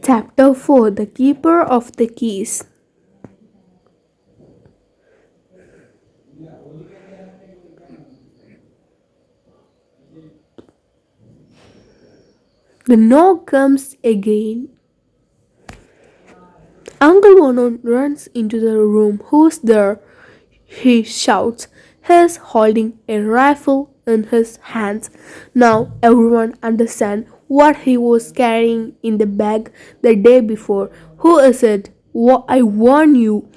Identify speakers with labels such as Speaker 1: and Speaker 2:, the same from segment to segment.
Speaker 1: Chapter 4, The Keeper of the Keys. The knock comes again. Uncle Vernon runs into the room. Who's there? He shouts. He's holding a rifle in his hands. Now everyone understands what he was carrying in the bag the day before. Who is it? I warn you.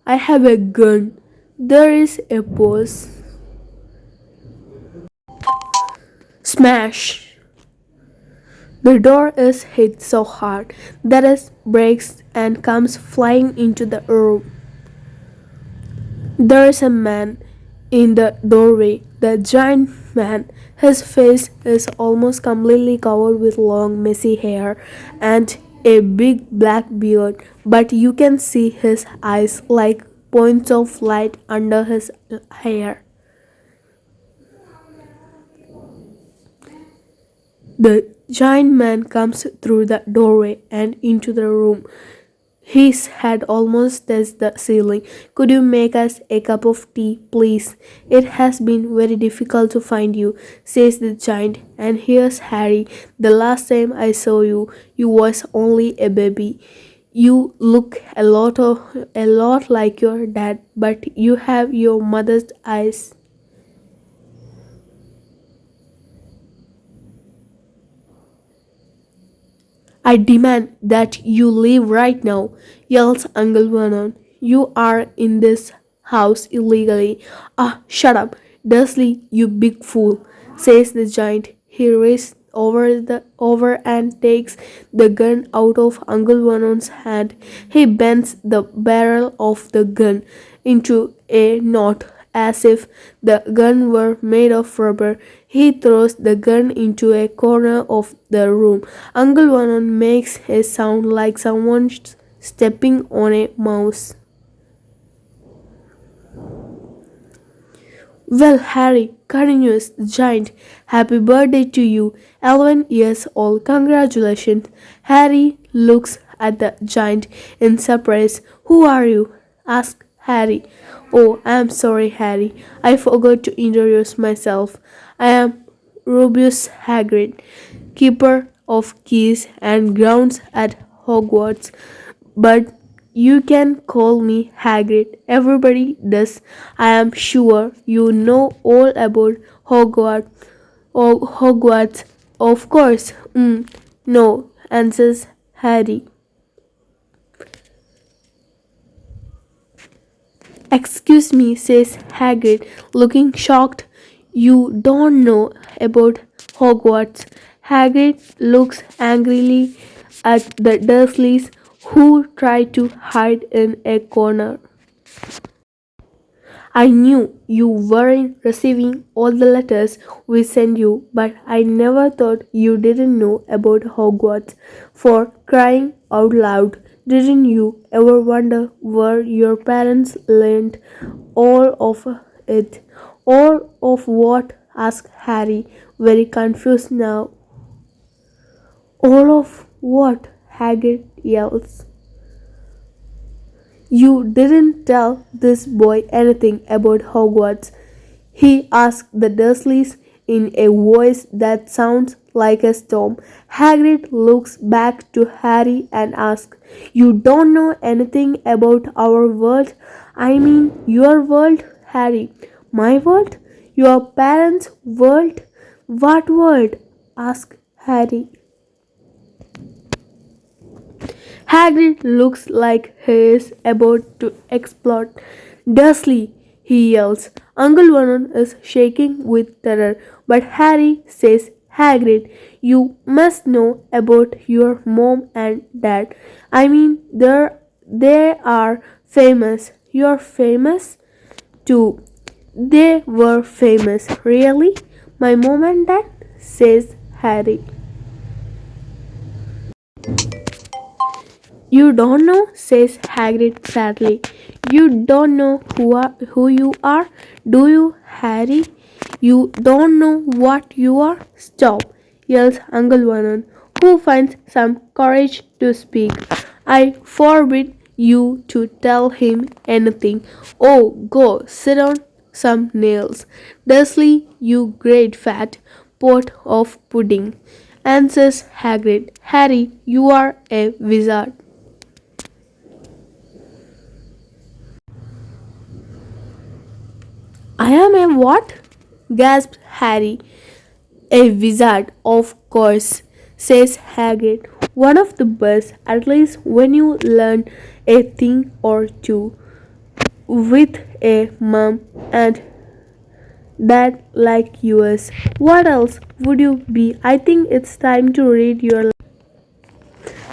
Speaker 1: I have a gun. There is a pause. Smash! The door is hit so hard that it breaks and comes flying into the room. There is a man in the doorway, the giant man. His face is almost completely covered with long, messy hair and a big black beard, but you can see his eyes like points of light under his hair. The giant man comes through the doorway and into the room. His head almost touched the ceiling. Could you make us a cup of tea, please? It has been very difficult to find you, says the giant. And here's Harry. The last time I saw you, you was only a baby. You look a lot like your dad, but you have your mother's eyes. I demand that you leave right now, yells Uncle Vernon. You are in this house illegally. Ah, shut up, Dursley, you big fool, says the giant. He races over and takes the gun out of Uncle Vernon's hand. He bends the barrel of the gun into a knot as if the gun were made of rubber. He throws the gun into a corner of the room. Uncle Vernon makes a sound like someone stepping on a mouse. Well, Harry, continues the giant, happy birthday to you, 11 years old, congratulations. Harry looks at the giant in surprise. Who are you? Asks Harry. Oh, I am sorry, Harry. I forgot to introduce myself. I am Rubius Hagrid, keeper of keys and grounds at Hogwarts. But you can call me Hagrid. Everybody does. I am sure you know all about Hogwarts. Oh, Hogwarts. Of course. No, answers Harry. Excuse me, says Hagrid, looking shocked. You don't know about Hogwarts. Hagrid looks angrily at the Dursleys who try to hide in a corner. I knew you weren't receiving all the letters we sent you, but I never thought you didn't know about Hogwarts. For crying out loud, didn't you ever wonder where your parents learned all of it? All of what? Asked Harry, very confused now. All of what? Hagrid yells. You didn't tell this boy anything about Hogwarts, he asked the Dursleys in a voice that sounds like a storm. Hagrid looks back to Harry and asks, You don't know anything about our world? I mean, your world, Harry. My world? Your parents' world? What world? Asked Harry. Hagrid looks like he is about to explode. Dursley, he yells. Uncle Vernon is shaking with terror, but Harry says, Hagrid, you must know about your mom and dad. I mean, they are famous. You're famous too. They were famous. Really? My mom and dad? Says Harry. You don't know, says Hagrid sadly. You don't know who you are, do you, Harry? You don't know what you are? Stop, yells Uncle Vernon. who finds some courage to speak. I forbid you to tell him anything. Oh, go sit on some nails. Dursley, you great fat pot of pudding, answers Hagrid. Harry, you are a wizard. I am a what? Gasped Harry. A wizard, of course, says Hagrid. One of the best, at least when you learn a thing or two with a mum and dad like yours. What else would you be? I think it's time to read your.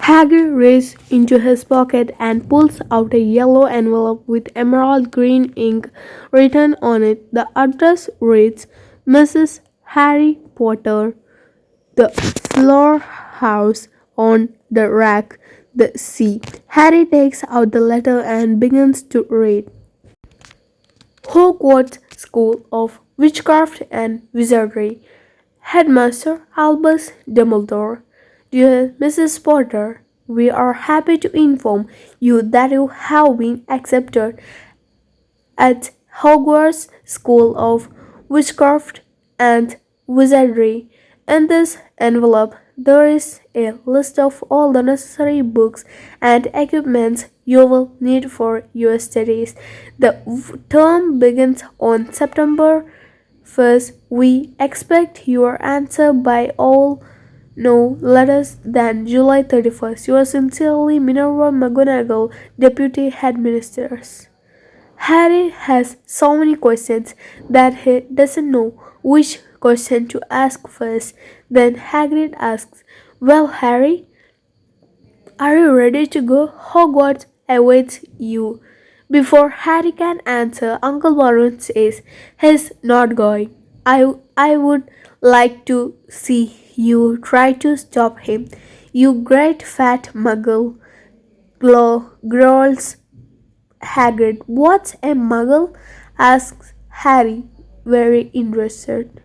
Speaker 1: Hagrid reaches into his pocket and pulls out a yellow envelope with emerald green ink written on it. The address reads Mrs. Harry Potter, the floor house on the rack, the sea. Harry takes out the letter and begins to read. Hogwarts School of Witchcraft and Wizardry. Headmaster Albus Dumbledore. Dear Mrs. Potter, we are happy to inform you that you have been accepted at Hogwarts School of Witchcraft and Wizardry. In this envelope, there is a list of all the necessary books and equipments you will need for your studies. The term begins on September 1st. We expect your answer by all no later than July 31st. Yours sincerely, Minerva McGonagall, Deputy Headmistress. Harry has so many questions that he doesn't know which question to ask first. Then Hagrid asks, Well, Harry, are you ready to go? Hogwarts awaits you. Before Harry can answer, Uncle Vernon says he's not going. I would like to see you try to stop him. You great fat muggle, growls Hagrid. What's a muggle? Asks Harry, very interested.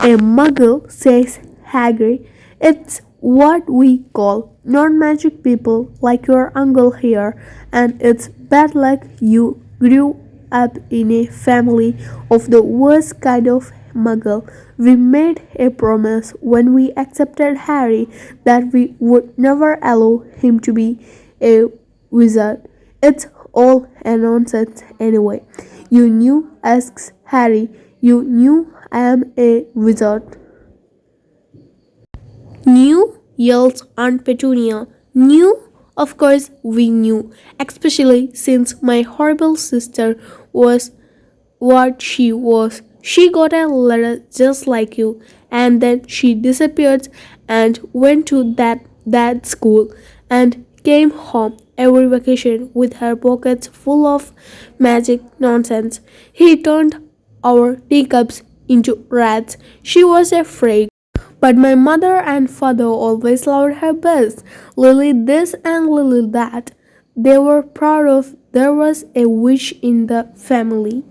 Speaker 1: A muggle, says Hagrid. It's what we call non-magic people like your uncle here, and it's bad luck you grew up in a family of the worst kind of muggle. We made a promise when we accepted Harry that we would never allow him to be a wizard. It's all a nonsense anyway. You knew, asks Harry. You knew I am a wizard. Knew? Yells Aunt Petunia. Knew? Of course we knew, especially since my horrible sister was what she was. She got a letter just like you, and then she disappeared and went to that school and came home every vacation with her pockets full of magic nonsense. He turned our teacups into rats. She was afraid. But my mother and father always loved her best. Lily this and Lily that. They were proud of there was a witch in the family.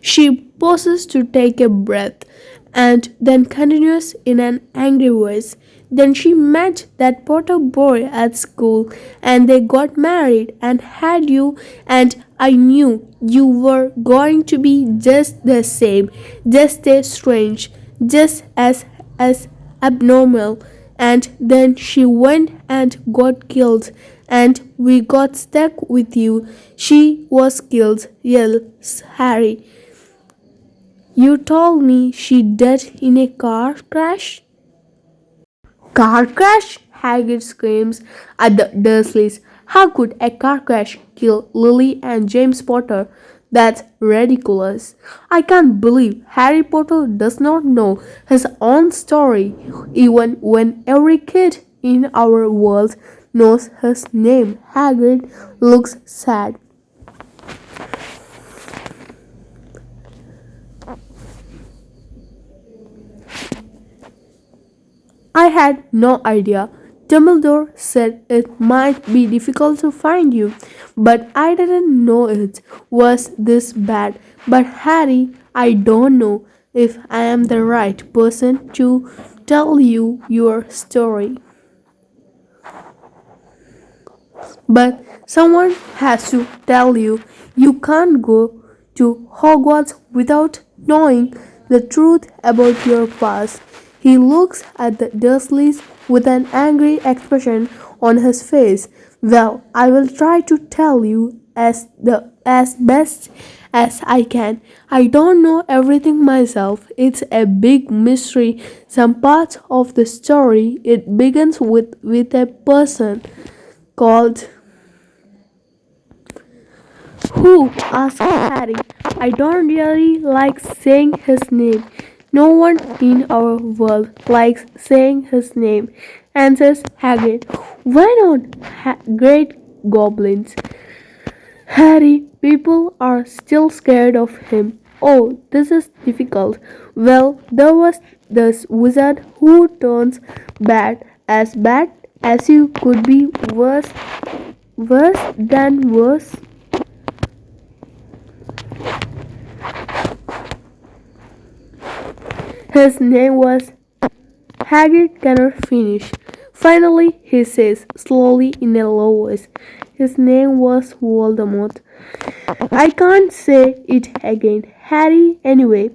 Speaker 1: She pauses to take a breath and then continues in an angry voice. Then she met that Potter boy at school and they got married and had you, and I knew you were going to be just the same, just as strange, just as abnormal. And then she went and got killed and we got stuck with you. She was killed, yells Harry. You told me she died in a car crash? Car crash? Hagrid screams at the Dursleys. How could a car crash kill Lily and James Potter? That's ridiculous. I can't believe Harry Potter does not know his own story, even when every kid in our world knows his name. Hagrid looks sad. I had no idea. Dumbledore said it might be difficult to find you, but I didn't know it was this bad. But Harry, I don't know if I am the right person to tell you your story. But someone has to tell you you can't go to Hogwarts without knowing the truth about your past. He looks at the Dursleys with an angry expression on his face. Well, I will try to tell you as best as I can. I don't know everything myself. It's a big mystery. Some parts of the story it begins with a person called who? Asked Harry. I don't really like saying his name. No one in our world likes saying his name, answers Hagrid. Why not? Great goblins. Harry, people are still scared of him. Oh, this is difficult. Well, there was this wizard who turns bad as you could be worse than worse. His name was Hagrid cannot finish. Finally, he says slowly in a low voice, his name was Voldemort. I can't say it again. Harry, anyway,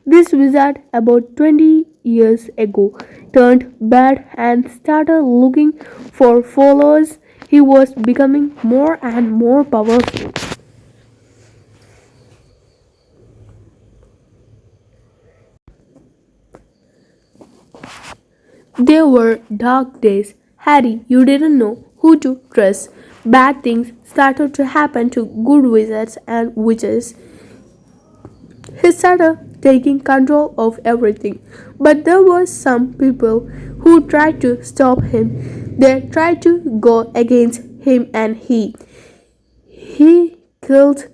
Speaker 1: this wizard about 20 years ago turned bad and started looking for followers. He was becoming more and more powerful. There were dark days. Harry, you didn't know who to trust. Bad things started to happen to good wizards and witches. He started taking control of everything. But there were some people who tried to stop him. They tried to go against him and he killed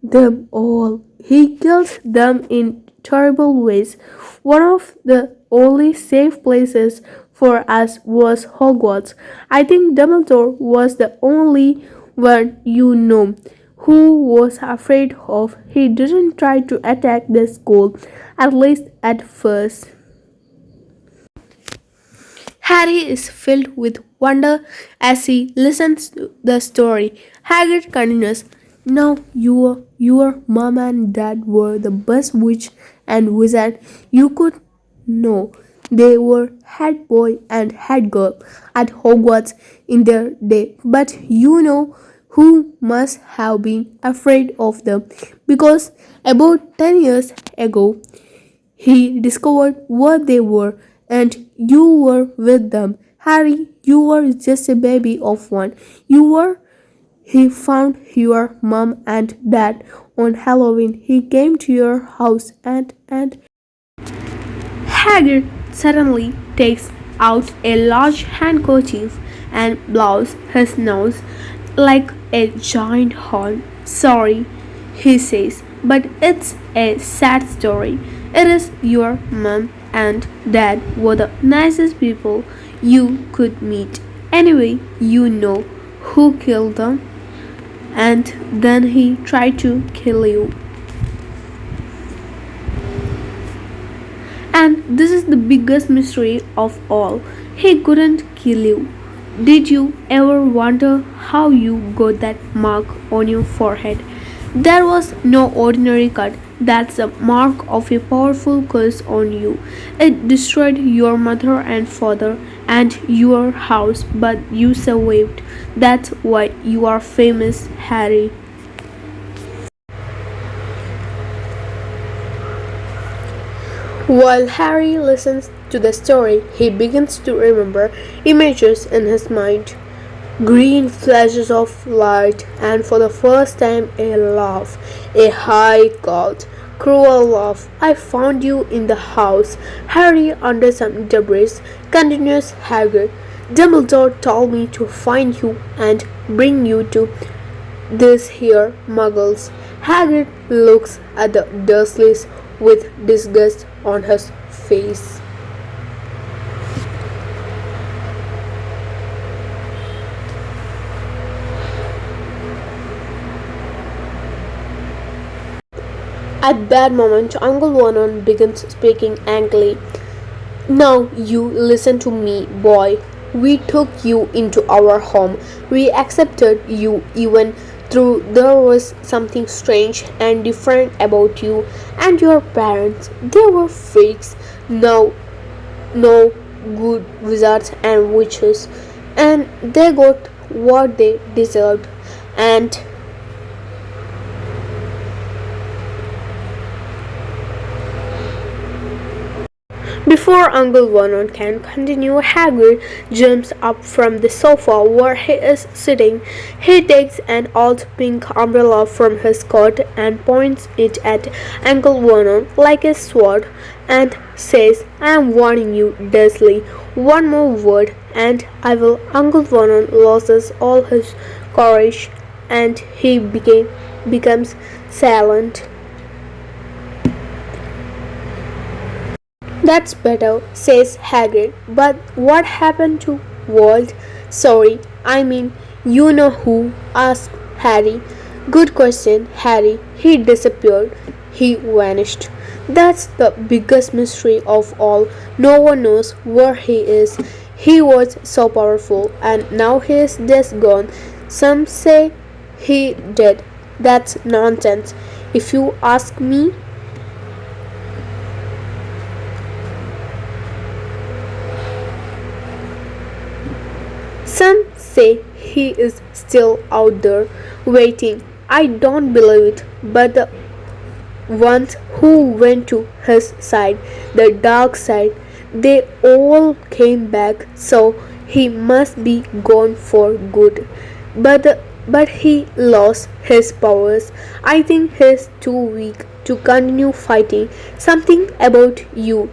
Speaker 1: them all. He killed them in terrible ways. One of the only safe places for us was Hogwarts. I think Dumbledore was the only one you know who was afraid of. He didn't try to attack the school, at least at first. Harry is filled with wonder as he listens to the story. Hagrid continues, now your mom and dad were the best witch and wizard you could know. They were head boy and head girl at Hogwarts in their day. But you know who must have been afraid of them because about 10 years ago he discovered what they were, and you were with them. Harry, you were just a baby of one. You were. He found your mom and dad on Halloween. He came to your house and Hagrid suddenly takes out a large handkerchief and blows his nose like a giant horn. Sorry, he says, but it's a sad story. It is your mom and dad were the nicest people you could meet. Anyway, you know who killed them, and then he tried to kill you. And this is the biggest mystery of all. He couldn't kill you. Did you ever wonder how you got that mark on your forehead? There was no ordinary cut. That's a mark of a powerful curse on you. It destroyed your mother and father and your house, but you survived. That's why you are famous, Harry. While Harry listens to the story, he begins to remember images in his mind. Green flashes of light, and for the first time a laugh, a high, cold, cruel laugh. I found you in the house, Harry, under some debris, continues Hagrid. Dumbledore told me to find you and bring you to this here muggles. Hagrid looks at the Dursleys with disgust on his face. At that moment, Uncle Vernon begins speaking angrily. Now you listen to me, boy. We took you into our home. We accepted you even though there was something strange and different about you and your parents. They were freaks. No good wizards and witches. And they got what they deserved. And before Uncle Vernon can continue, Hagrid jumps up from the sofa where he is sitting. He takes an old pink umbrella from his coat and points it at Uncle Vernon like a sword and says, I am warning you, Dursley. One more word and I will. Uncle Vernon loses all his courage and he becomes silent. That's better, says Hagrid. But what happened to Walt? Sorry, I mean, you know who? Asked Harry. Good question, Harry. He disappeared. He vanished. That's the biggest mystery of all. No one knows where he is. He was so powerful, and now he is just gone. Some say he dead. That's nonsense. If you ask me, some say he is still out there waiting. I don't believe it, but the ones who went to his side, the dark side, they all came back, so he must be gone for good. But he lost his powers. I think he's too weak to continue fighting. Something about you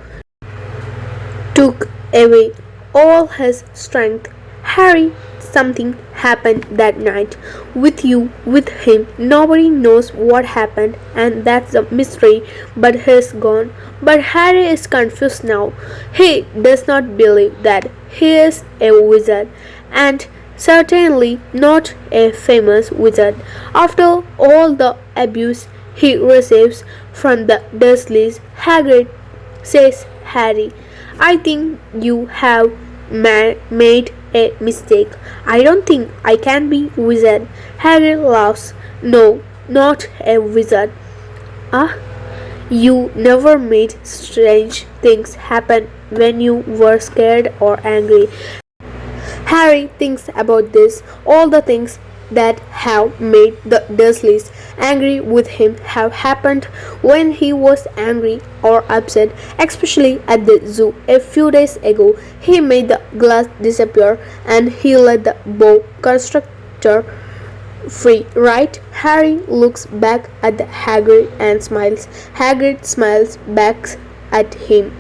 Speaker 1: took away all his strength. Harry, something happened that night. With you, with him. Nobody knows what happened, and that's a mystery, but he's gone. But Harry is confused now. He does not believe that he is a wizard, and certainly not a famous wizard. After all the abuse he receives from the Dursleys, Hagrid says, Harry, I think you have made a mistake. I don't think I can be wizard. Harry laughs. No, not a wizard. Ah, you never made strange things happen when you were scared or angry. Harry thinks about this. All the things that have made the Dursleys angry with him have happened when he was angry or upset, especially at the zoo a few days ago. He made the glass disappear and he let the boa constrictor free, right? Harry looks back at Hagrid and smiles. Hagrid smiles back at him.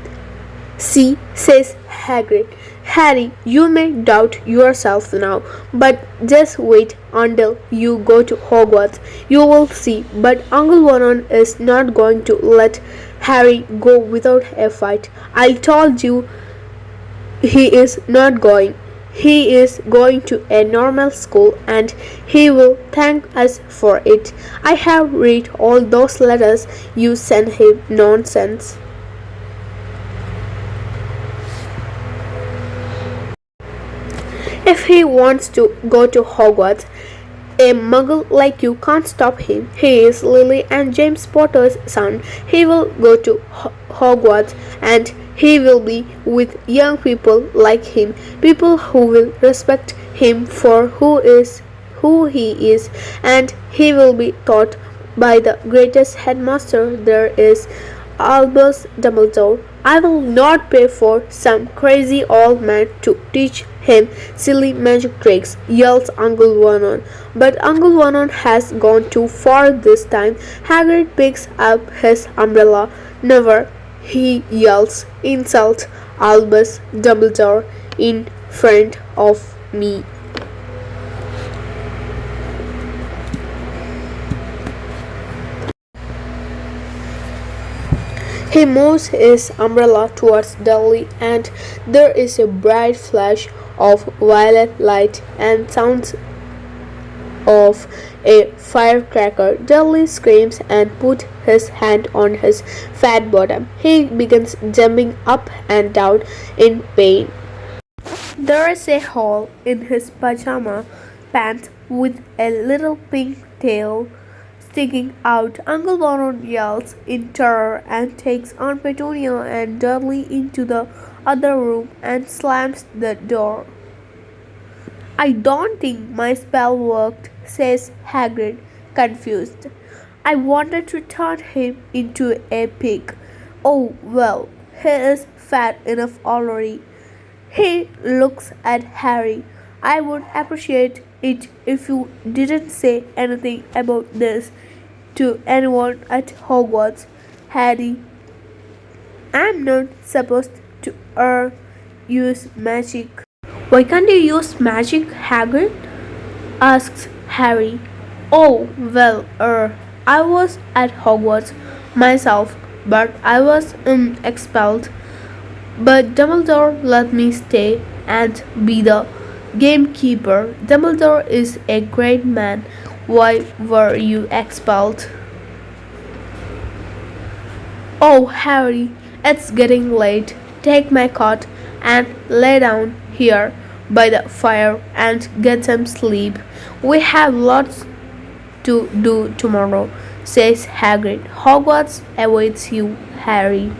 Speaker 1: See, says Hagrid. Harry, you may doubt yourself now, but just wait until you go to Hogwarts. You will see. But Uncle Vernon is not going to let Harry go without a fight. I told you he is not going. He is going to a normal school and he will thank us for it. I have read all those letters you sent him. Nonsense. If he wants to go to Hogwarts, a muggle like you can't stop him. He is Lily and James Potter's son. He will go to Hogwarts and he will be with young people like him, people who will respect him for who he is, and he will be taught by the greatest headmaster there is, Albus Dumbledore. I will not pay for some crazy old man to teach him silly magic tricks, yells Uncle Vernon. But Uncle Vernon has gone too far this time. Hagrid picks up his umbrella. Never, he yells, insult Albus Dumbledore in front of me. He moves his umbrella towards Dudley and there is a bright flash of violet light and sounds off a firecracker. Dudley screams and puts his hand on his fat bottom. He begins jumping up and down in pain. There is a hole in his pajama pants with a little pink tail sticking out. Uncle Vernon yells in terror and takes Aunt Petunia and Dudley into the other room and slams the door. I don't think my spell worked, says Hagrid, confused. I wanted to turn him into a pig. Oh well, he is fat enough already. He looks at Harry. I would appreciate it if you didn't say anything about this to anyone at Hogwarts. Harry, I'm not supposed to use magic. Why can't you use magic, Hagrid? Asks Harry. Oh, well, I was at Hogwarts myself, but I was expelled. But Dumbledore let me stay and be the gamekeeper. Dumbledore is a great man. Why were you expelled? Oh, Harry, it's getting late. Take my cot and lay down here by the fire and get some sleep. We have lots to do tomorrow, says Hagrid. Hogwarts awaits you, Harry.